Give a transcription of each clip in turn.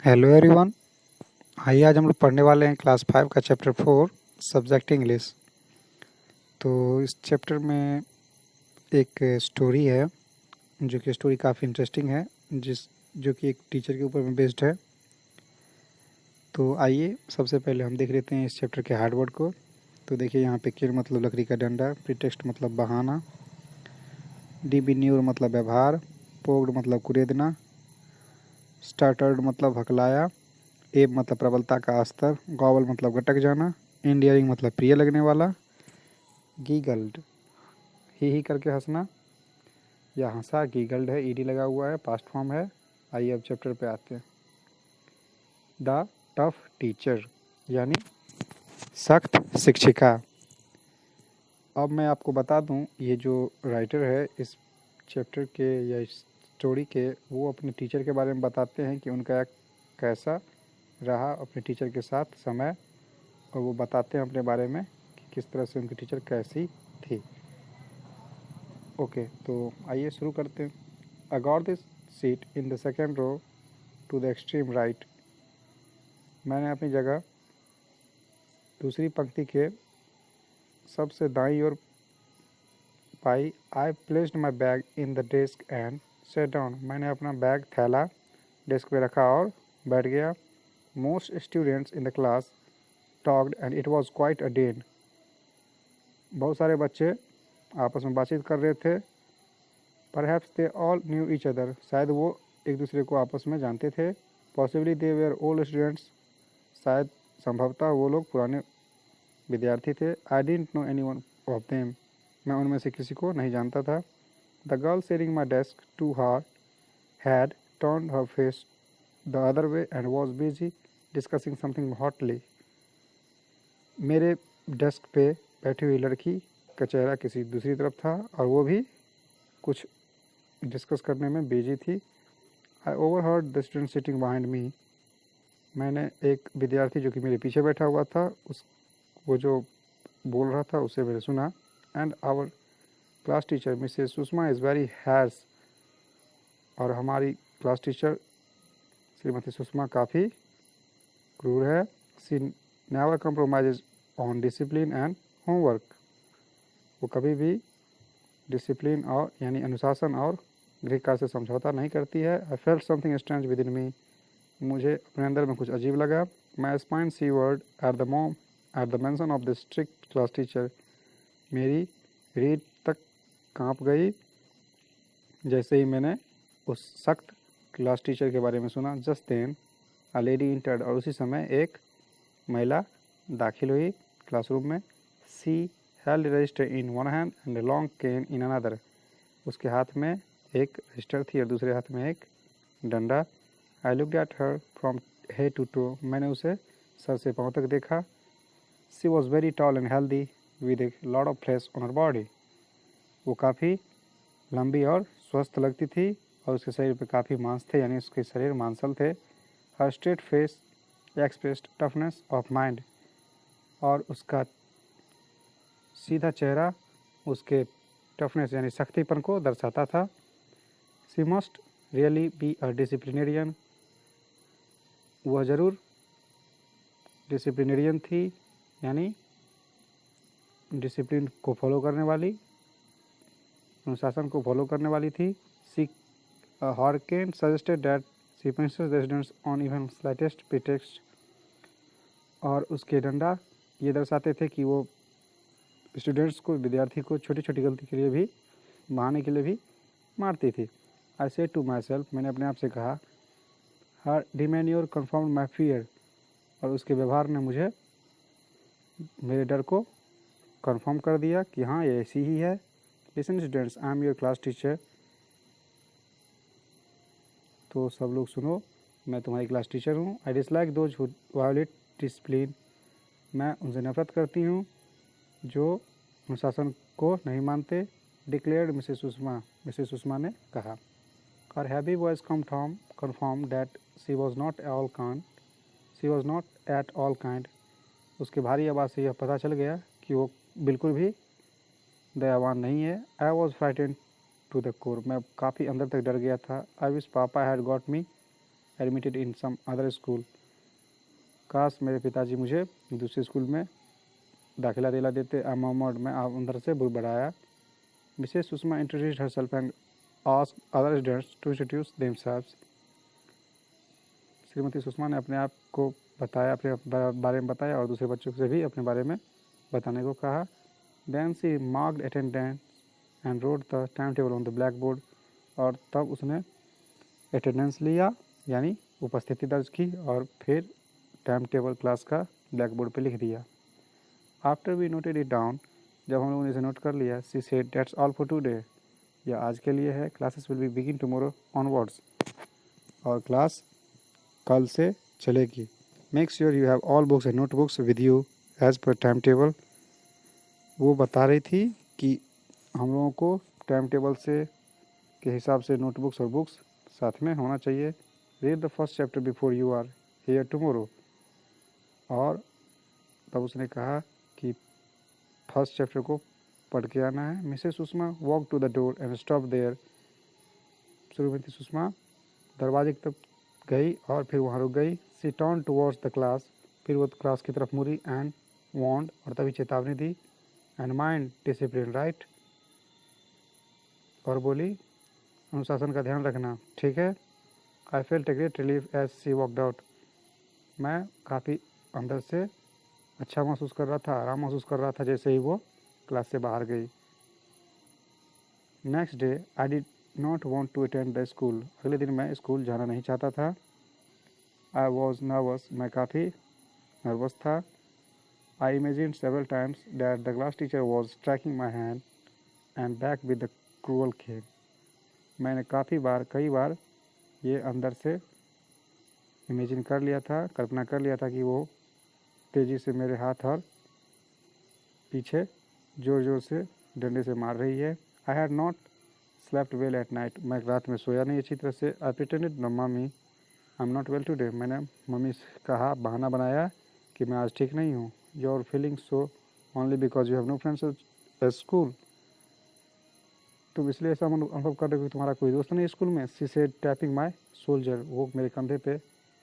Hello everyone. आइए आज हम लोग पढ़ने वाले हैं क्लास 5 का चैप्टर 4 सब्जेक्ट इंग्लिश। तो इस चैप्टर में एक स्टोरी है जो कि स्टोरी काफ़ी इंटरेस्टिंग है जो कि एक टीचर के ऊपर में बेस्ड है। तो आइए सबसे पहले हम देख लेते हैं इस चैप्टर के हार्ड वर्ड को। तो देखिए यहाँ पे किर मतलब लकड़ी का डंडा, प्रीटेक्स्ट मतलब बहाना, डिबिन्यूर मतलब व्यवहार, पोक्ड मतलब कुरेदना, स्टार्टर्ड मतलब हकलाया, एब मतलब प्रबलता का स्तर, गॉवल मतलब गटक जाना, इंडियरिंग मतलब प्रिय लगने वाला, गीगल्ड ही करके हंसना या हंसा, गीगल्ड है, ईडी लगा हुआ है, पास्ट फॉर्म है। आइए अब चैप्टर पे आते हैं। द टफ टीचर यानी सख्त शिक्षिका। अब मैं आपको बता दूं, ये जो राइटर है इस चैप्टर के या इस स्टोरी के, वो अपने टीचर के बारे में बताते हैं कि उनका कैसा रहा अपने टीचर के साथ समय, और वो बताते हैं अपने बारे में कि किस तरह से उनकी टीचर कैसी थी। ओके, तो आइए शुरू करते हैं। I got this seat in the second row to the extreme right. मैंने अपनी जगह दूसरी पंक्ति के सबसे दाईं ओर पाई। I placed my bag in the desk and sat down. मैंने अपना बैग थैला डेस्क पे रखा और बैठ गया। Most students in the class talked and it was quite a din. बहुत सारे बच्चे आपस में बातचीत कर रहे थे। Perhaps they all knew each other. शायद वो एक दूसरे को आपस में जानते थे। Possibly they were old students. शायद संभवतः वो लोग पुराने विद्यार्थी थे। I didn't know any one of them. मैं उनमें से किसी को नहीं जानता था। The girl sharing my desk too her had turn her face the other way and was busy discussing something hotly. मेरे डेस्क पे बैठी हुई लड़की का चेहरा किसी दूसरी तरफ था और वो भी कुछ डिस्कस करने में बिजी थी। I overheard the student sitting behind me. मैंने एक विद्यार्थी जो कि मेरे पीछे बैठा हुआ था, वो जो बोल रहा था उसे मैंने सुना। And our class teacher Mrs Sushma is very harsh. और हमारी क्लास टीचर श्रीमती सुषमा काफ़ी क्रूर है। She never compromise on discipline and homework. वो कभी भी डिसिप्लिन और यानी अनुशासन और गृह कार्य से समझौता नहीं करती है। I felt something strange within me मी। मुझे अपने अंदर में कुछ अजीब लगा। My spine shivered at the mention of the strict class teacher. मेरी रीढ़ तक कांप गई जैसे ही मैंने उस सख्त क्लास टीचर के बारे में सुना। Just then a lady entered. और उसी समय एक महिला दाखिल हुई क्लासरूम में। She held register in one hand and a long cane in another. उसके हाथ में एक रजिस्टर थी और दूसरे हाथ में एक डंडा। I looked at her from head to toe. मैंने उसे सर से पाँव तक देखा। She was very tall and healthy with a lot of flesh on her body. वो काफ़ी लंबी और स्वस्थ लगती थी और उसके शरीर पे काफ़ी मांस थे, यानी उसके शरीर मांसल थे। Her straight face expressed toughness of mind. और उसका सीधा चेहरा उसके टफनेस यानी सख्तीपन को दर्शाता था। She must really be a disciplinarian. वह ज़रूर डिसिप्लिनेरियन थी, यानी डिसिप्लिन को फॉलो करने वाली, अनुशासन को फॉलो करने वाली थी। She her cane suggested that she punishes the students on even slightest pretext. और उसके डंडा ये दर्शाते थे कि वो स्टूडेंट्स को, विद्यार्थी को छोटी छोटी गलती के लिए भी, बहाने के लिए भी मारती थी। I said to myself. मैंने अपने आप से कहा। Her demeanour confirm my fear. और उसके व्यवहार ने मुझे मेरे डर को कन्फर्म कर दिया कि हाँ, ये ऐसी ही है। Listen students, I am your class teacher. तो सब लोग सुनो, मैं तुम्हारी क्लास टीचर हूँ। I dislike those who violet discipline. मैं उनसे नफरत करती हूँ जो अनुशासन को नहीं मानते। Declared Mrs Sushma. Mrs Sushma ने कहा। Her heavy voice confirm that she was not at all kind. उसके भारी आवाज़ से यह पता चल गया कि वो बिल्कुल भी दयावान नहीं है। I was frightened to the core. मैं काफ़ी अंदर तक डर गया था। I wish papa had got me admitted in some other school. काश मेरे पिताजी मुझे दूसरे स्कूल में दाखिला दिला देते। आई मर्मर्ड, मैं अंदर से बुड़बड़ाया। Mrs Sushma introduced herself and asked other students to introduce themselves. Shrimati Sushma ने अपने आप को बताया, अपने बारे में बताया और दूसरे बच्चों से भी अपने बारे में बताने को कहा। Then she marked attendance and wrote the time table on the black board. और तब उसने अटेंडेंस लिया यानी उपस्थिति दर्ज की और फिर टाइम टेबल क्लास का ब्लैक बोर्ड पर लिख दिया। After we noted it down, जब हम लोगों ने इसे नोट कर लिया, she said that's all for today, यह आज के लिए है। Classes will be begin tomorrow onwards, और क्लास कल से चलेगी। Make sure you have all books and notebooks with you as per time table. वो बता रही थी कि हम लोगों को टाइम टेबल से के हिसाब से नोटबुक्स और बुक्स साथ में होना चाहिए। Read the first chapter before you are here tomorrow. और तब उसने कहा कि फर्स्ट चैप्टर को पढ़ के आना है। Mrs Sushma walk to the door and stop there. Shrimati Sushma दरवाजे की तरफ गई और फिर वहाँ रुक गई। She turn towards the class, फिर वो क्लास की तरफ मुड़ी एंड वार्नड, और तभी चेतावनी दी। एंड माइंड डिसिप्लिन राइट, और बोली अनुशासन का ध्यान रखना, ठीक है। I felt a great relief as she walked out. मैं काफ़ी अंदर से अच्छा महसूस कर रहा था, आराम महसूस कर रहा था जैसे ही वो क्लास से बाहर गई। Next day I did not want to attend the school. अगले दिन मैं स्कूल जाना नहीं चाहता था। आई वॉज नर्वस, मैं काफ़ी नर्वस था। I imagine several times that the class teacher was striking my hand and back with the cruel cane. मैंने कई बार ये अंदर से इमेजिन कर लिया था, कल्पना कर लिया था कि वो तेज़ी से मेरे हाथ और पीछे ज़ोर ज़ोर से डंडे से मार रही है। I had not slept well at night, मैं रात में सोया नहीं अच्छी तरह से। I pretended mummy I am not well today, मैंने मम्मी से कहा, बहाना बनाया कि मैं आज ठीक नहीं हूँ। Your feeling so only because you have no friends at school. तुम इसलिए ऐसा अनुभव कर रहे हो कि तुम्हारा कोई दोस्त नहीं स्कूल में। She said tapping my shoulder, वो मेरे कंधे पे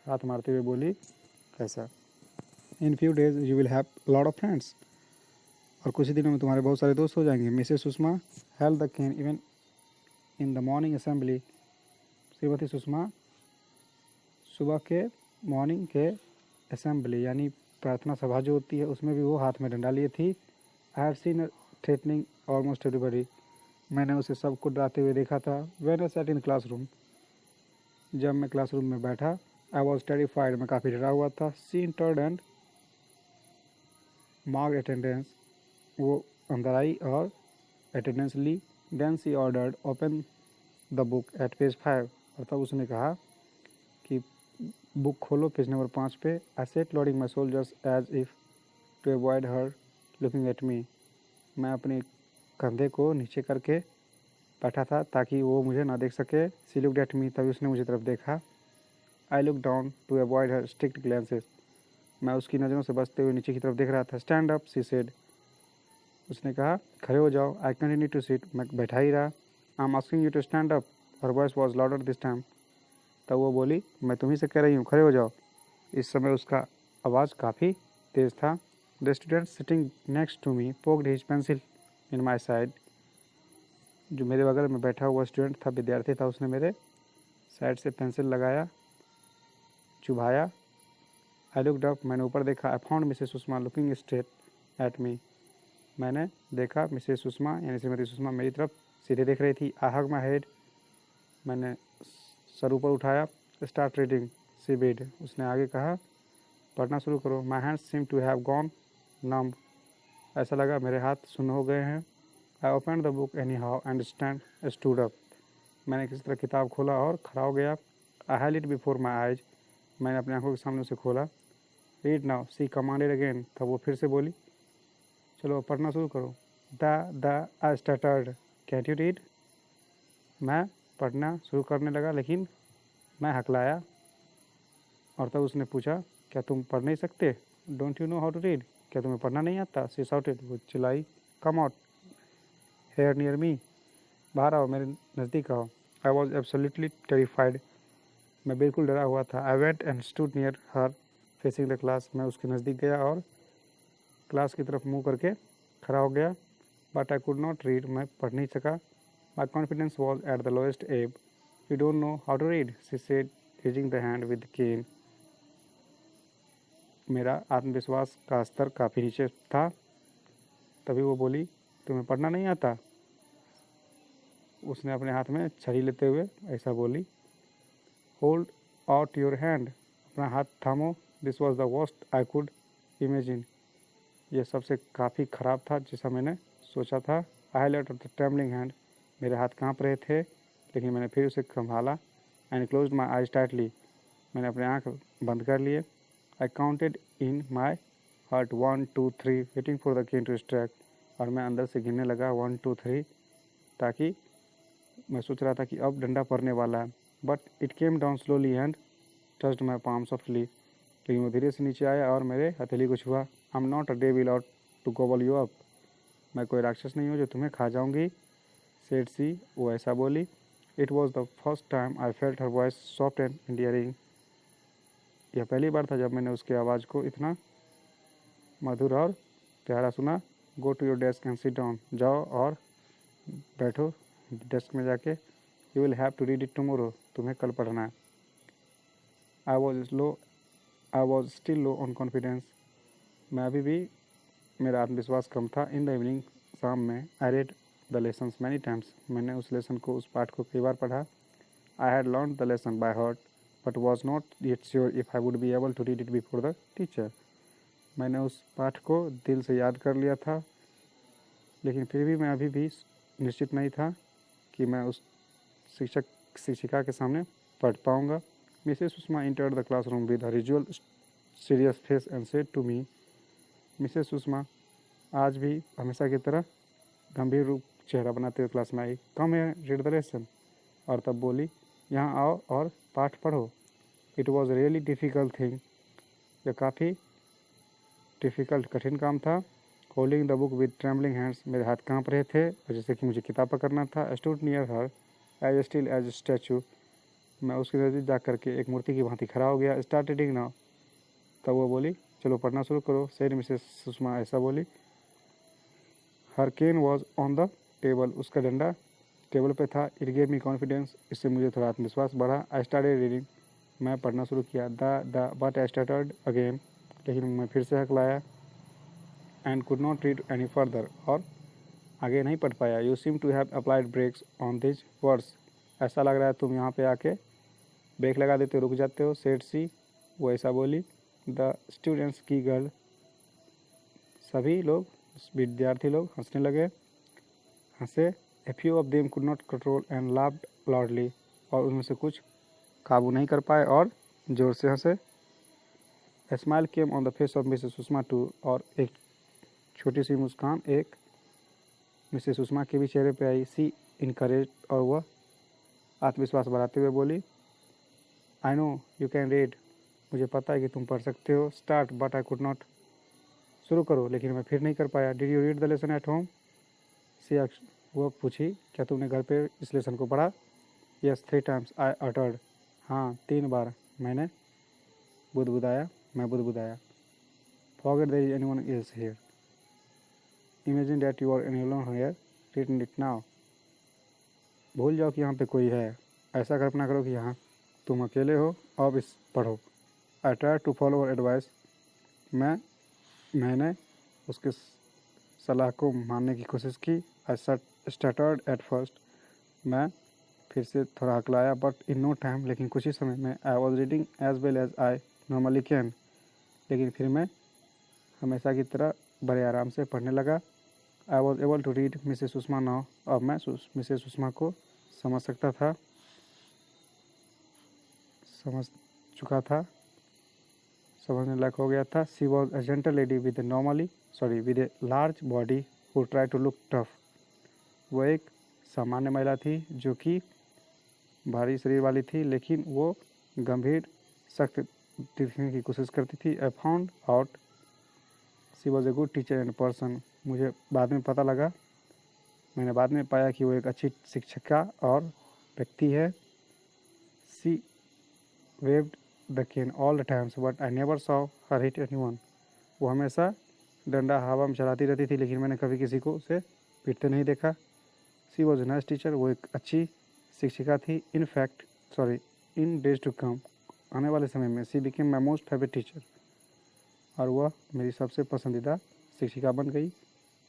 हाथ मारते हुए बोली, कैसा in few days you will have lot of friends, और कुछ ही दिनों में तुम्हारे बहुत सारे दोस्त हो जाएंगे। Mrs Sushma held the cane even in the morning assembly. Shrimati Sushma सुबह के मॉर्निंग के असेंबली यानी प्रार्थना सभा जो होती है उसमें भी वो हाथ में डंडा लिए थी। I have seen threatening almost everybody, मैंने उसे सबको डराते हुए देखा था। When I sat in classroom, जब मैं क्लासरूम में बैठा। आई वॉज टेरिफाइड, मैं काफ़ी डरा हुआ था। She entered and marked attendance, वो अंदर आई और अटेंडेंस ली। Then she ordered open the book at page 5, और तब उसने कहा कि बुक खोलो पेज नंबर 5 पे। I sat lowering my shoulders as if to avoid her looking at me, मैं अपने कंधे को नीचे करके बैठा था ताकि वो मुझे ना देख सके। सी लुक्ड एट मी, तभी उसने मुझे तरफ देखा। I look down to avoid her strict glances, मैं उसकी नज़रों से बचते हुए नीचे की तरफ देख रहा था। स्टैंड अप, सी सेड, उसने कहा खड़े हो जाओ। आई कंटिन्यू टू सिट, मैं बैठा ही रहा। I am asking you to stand up, her voice was louder this time, तब वो बोली मैं तुम्ही से कह रही हूँ खड़े हो जाओ। इस समय उसका आवाज़ काफ़ी तेज़ था। The student sitting next to me poked his pencil in my side, जो मेरे बगल में बैठा हुआ स्टूडेंट था, विद्यार्थी था, उसने मेरे साइड से पेंसिल लगाया, चुभाया। आई लुक्ड अप, मैंने ऊपर देखा। I found Mrs Sushma looking straight at me, मैंने देखा मिसेस सुषमा यानी श्रीमती सुषमा मेरी तरफ सीधे देख रही थी। आई हग माई हेड, मैंने सर ऊपर उठाया। स्टार्ट रीडिंग, सी बेड, उसने आगे कहा पढ़ना शुरू करो। My hands seem to have gone numb, ऐसा लगा मेरे हाथ सुन्न हो गए हैं। I open the book anyhow and stood up, मैंने किसी तरह किताब खोला और खड़ा हो गया। I held it before my eyes, मैंने अपनी आंखों के सामने उसे खोला। Read now, she commanded again, तब वो फिर से बोली चलो पढ़ना शुरू करो। The I started, can you read, मैं पढ़ना शुरू करने लगा लेकिन मैं हकलाया, और तब उसने पूछा क्या तुम पढ़ नहीं सकते, don't you know how to read, क्या तुम्हें पढ़ना नहीं आता। शी शाउटेड, वो चिल्लाई, come out here near me, बाहर आओ, मेरे नज़दीक आओ। आई वॉज एब्सोल्युटली टेरिफाइड, मैं बिल्कुल डरा हुआ था। I went and stood near her facing the class. मैं उसके नज़दीक गया और क्लास की तरफ मुंह करके खड़ा हो गया। But I could not read. मैं पढ़ नहीं सका। My confidence was at the lowest ebb. You don't know how to read, she said, raising the hand with cane. मेरा आत्मविश्वास का स्तर काफ़ी नीचे था। तभी वो बोली, तुम्हें पढ़ना नहीं आता? उसने अपने हाथ में छड़ी लेते हुए ऐसा बोली। होल्ड आउट योर हैंड, अपना हाथ थामो। This was the worst I could imagine. यह सबसे काफ़ी ख़राब था जैसा मैंने सोचा था। I let the trembling hand, मेरे हाथ काँप रहे थे, लेकिन मैंने फिर उसे संभाला। And close my eyes tightly, मैंने अपने आँख बंद कर लिए। I counted in my heart 1 2 3 waiting for the cane to strike. और मैं अंदर से गिनने लगा 1 2 3, ताकि मैं सोच रहा था कि अब डंडा पड़ने वाला है। But it came down slowly and touched my palm softly. लेकिन वो धीरे से नीचे आया और मेरे हथेली को छुआ। I am not a devil out to gobble you up, मैं कोई राक्षस नहीं हूँ जो तुम्हें खा जाऊंगी, सेड सी, वो ऐसा बोली। It was the first time I felt her voice soft and endearing. यह पहली बार था जब मैंने उसकी आवाज़ को इतना मधुर और प्यारा सुना। Go to your desk and sit down, जाओ और बैठो डेस्क में जाके। You will have to read it tomorrow, तुम्हें कल पढ़ना है। I was still low on confidence, मैं अभी भी, मेरा आत्मविश्वास कम था। इन द इवनिंग, शाम में, I read the lessons many times, मैंने उस लेसन को, उस पाठ को कई बार पढ़ा। I had learn the lesson by heart but was not yet sure if I would be able to read it before the teacher. मैंने उस पाठ को दिल से याद कर लिया था, लेकिन फिर भी मैं अभी भी निश्चित नहीं था कि मैं उस शिक्षिका के सामने पढ़ पाऊँगा। Mrs Sushma entered the classroom with her usual serious face and said to me, Mrs Sushma आज भी हमेशा की तरह गंभीर रूप चेहरा बनाते हुए क्लास में आई। कम है, रीड द लेसन। और तब बोली, यहाँ आओ और पाठ पढ़ो। It was really difficult thing, यह काफ़ी डिफ़िकल्ट कठिन काम था। Holding the book with trembling hands, मेरे हाथ काँप रहे थे और जैसे कि मुझे किताब पकड़ना था। I stood near her as still as statue, मैं उसके नज़दीक जा करके एक मूर्ति की भांति खड़ा हो गया। स्टार्ट रीडिंग नाउ, तब वो बोली, चलो पढ़ना शुरू करो, सेड मिसेस सुषमा ऐसा बोली। हर केन वॉज ऑन द टेबल, उसका डंडा टेबल पे था। इट गेव मी कॉन्फिडेंस, इससे मुझे थोड़ा आत्मविश्वास बढ़ा। आई स्टार्टेड रीडिंग, मैं पढ़ना शुरू किया। The but I started again, लेकिन मैं फिर से हकलाया। And could not read any further, और आगे नहीं पढ़ पाया। You seem to have applied brakes on this words, ऐसा लग रहा है तुम यहाँ पे आके ब्रेक लगा देते हो, रुक जाते हो, सेड सी, वो ऐसा बोली। द स्टूडेंट्स की गर्ल, सभी लोग, विद्यार्थी लोग हंसने लगे, हंसे। A few of them could not control and laughed loudly, और उनमें से कुछ काबू नहीं कर पाए और जोर से हंसे। A smile came on the face of Mrs Sushma too, और एक छोटी सी मुस्कान एक मिसेस सुषमा के भी चेहरे पे आई। सी इनकरेज, और वह आत्मविश्वास बढ़ाते हुए बोली, I know you can read, मुझे पता है कि तुम पढ़ सकते हो। Start but I could not, शुरू करो, लेकिन मैं फिर नहीं कर पाया। Did you read the lesson at home, she, वो पूछी, क्या तुमने घर पे इस लेसन को पढ़ा? यस 3 टाइम्स आई अटर्ड, हाँ 3 बार मैंने बुदबुदाया, मैं बुदबुदाया। Forget there is anyone else here, imagine that you are alone here, read it now, भूल जाओ कि यहाँ पे कोई है, ऐसा कल्पना करो कि यहाँ तुम अकेले हो, अब इस पढ़ो। I try to follow advice, मैंने उसके सलाह को मानने की कोशिश की। आई स्टार्टेड एट फर्स्ट, मैं फिर से थोड़ा हकलाया। बट इन नो टाइम, लेकिन कुछ ही समय में, I was reading as well as I normally can, लेकिन फिर मैं हमेशा की तरह बड़े आराम से पढ़ने लगा। I was able to read Mrs Sushma now, अब मैं मिसेस सुषमा को समझ सकता था, समझ चुका था, समझने लायक हो गया था। She was a gentle lady with a large body who try to look tough, वो एक सामान्य महिला थी जो कि भारी शरीर वाली थी, लेकिन वो गंभीर सख्त दिखने की कोशिश करती थी। I found out she was a good teacher and person, मुझे बाद में पता लगा, मैंने बाद में पाया कि वो एक अच्छी शिक्षिका और व्यक्ति है। सी waved the cane all the times, but I never saw her hit anyone. वो हमेशा डंडा हवा में चलाती रहती थी, लेकिन मैंने कभी किसी को उसे पीटते नहीं देखा। शी वॉज नाइस टीचर, वो एक अच्छी शिक्षिका थी। इन डेज टू कम, आने वाले समय में she became my most favourite teacher, और वह मेरी सबसे पसंदीदा शिक्षिका बन गई।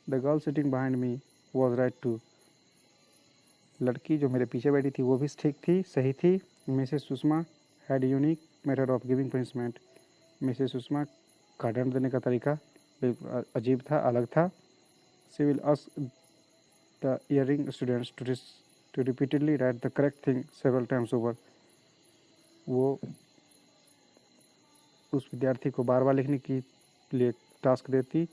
The girl sitting behind me was right to, लड़की जो मेरे पीछे बैठी थी वो भी ठीक थी, सही थी। Mrs Sushma had unique method of giving punishment, Mrs Sushma का दंड देने का तरीका बिल्कुल अजीब था, अलग था। She will ask the erring students to repeatedly write the correct thing several times over, वो उस विद्यार्थी को बार बार लिखने के लिए टास्क देती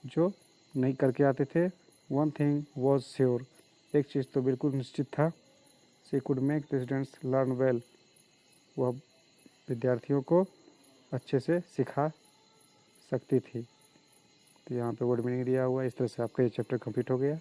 जो नहीं करके आते थे। वन थिंग वॉज श्योर, एक चीज़ तो बिल्कुल निश्चित था। She could make the students learn well, वह विद्यार्थियों को अच्छे से सिखा सकती थी। तो यहाँ पे वर्ड मीनिंग दिया हुआ है। इस तरह से आपका ये चैप्टर कंप्लीट हो गया।